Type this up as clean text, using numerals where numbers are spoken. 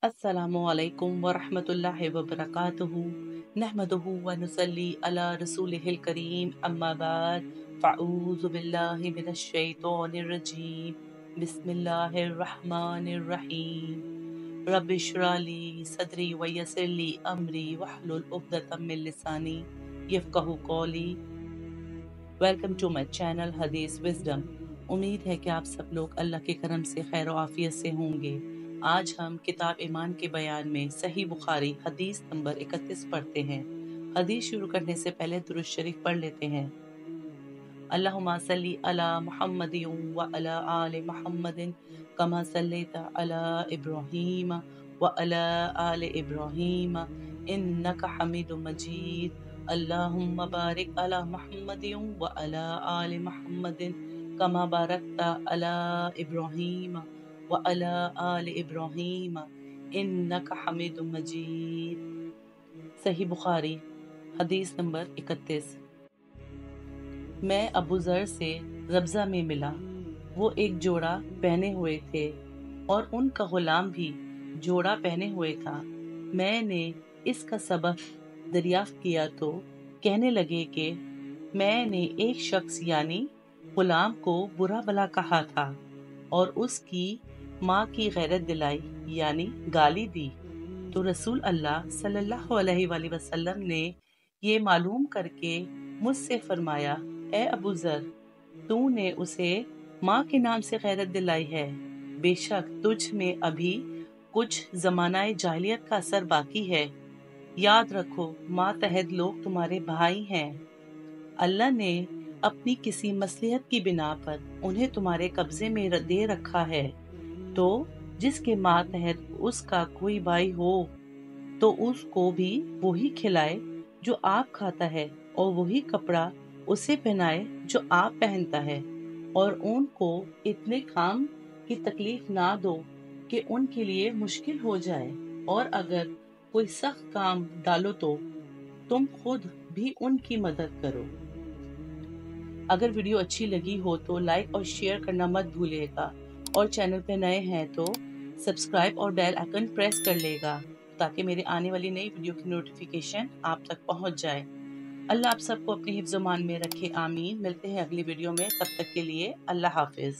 अस्सलामुअलैकुम वरहमतुल्लाहि वबरकातुहू नहमदुहू व नुसल्ली अला रसूलिहिल करीम अम्मा बाद फ़अऊज़ु बिल्लाहि मिनश शैतानिर रजीम बिस्मिल्लाहिर रहमानिर रहीम रब्बि इश्रह ली सदरी व यस्सिर ली अमरी वहलुल उक़दतम मिन लिसानी यफ़क़हू क़ौली। वेलकम टू माई चैनल हदीस विज़डम। उम्मीद है कि आप सब लोग अल्लाह के करम से खैर आफियत से होंगे। आज हम किताब ईमान के बयान में सही बुखारी हदीस नंबर 31 पढ़ते हैं। हदीस शुरू करने से पहले दुरूद शरीफ पढ़ लेते हैं। अल्लाहुम्मा सल्ली अला मुहम्मदिन व अला आले मुहम्मदिन कमा सल्लैता अला इब्राहीम व अला आले इब्राहीम इन्नका हमीदुम मजीद। अल्लाहुम्मा बारिक अला मुहम्मदिन व अला आले मुहम्मदिन कमा बारकता अला इब्राहीम व अला आले इब्राहीम इन्नका हमीदुम मजीद। सही बुखारी हदीस नंबर 31। मैं अबू ज़र से रब्ज़ा में मिला। वो एक जोड़ा पहने हुए थे और उनका गुलाम भी जोड़ा पहने हुए था। मैंने इसका सबब दरियाफ्त किया तो कहने लगे कि मैंने एक शख्स यानी गुलाम को बुरा भला कहा था और उसकी माँ की गैरत दिलाई यानी गाली दी। तो रसूल अल्लाह सल्लल्लाहु अलैहि वसल्लम ने ये मालूम करके मुझसे फरमाया, ए अबू ज़र, तूने उसे माँ के नाम से गैरत दिलाई है। बेशक तुझ में अभी कुछ ज़मानाए जाहिलियत का असर बाकी है। याद रखो, मातहत लोग तुम्हारे भाई हैं। अल्लाह ने अपनी किसी मसलहत की बिना पर उन्हें तुम्हारे कब्जे में दे रखा है, तो जिसके मातहत उसका कोई भाई हो तो उसको भी वही खिलाए जो आप खाता है और वही कपड़ा उसे पहनाए जो आप पहनता है, और उनको इतने काम की तकलीफ ना दो कि उनके लिए मुश्किल हो जाए, और अगर कोई सख्त काम डालो तो तुम खुद भी उनकी मदद करो। अगर वीडियो अच्छी लगी हो तो लाइक और शेयर करना मत भूलिएगा, और चैनल पे नए हैं तो सब्सक्राइब और बेल आइकन प्रेस कर लेगा ताकि मेरे आने वाली नई वीडियो की नोटिफिकेशन आप तक पहुंच जाए। अल्लाह आप सबको अपने हिफ्ज़-ओ-मान में रखे, आमीन। मिलते हैं अगली वीडियो में, तब तक के लिए अल्लाह हाफिज़।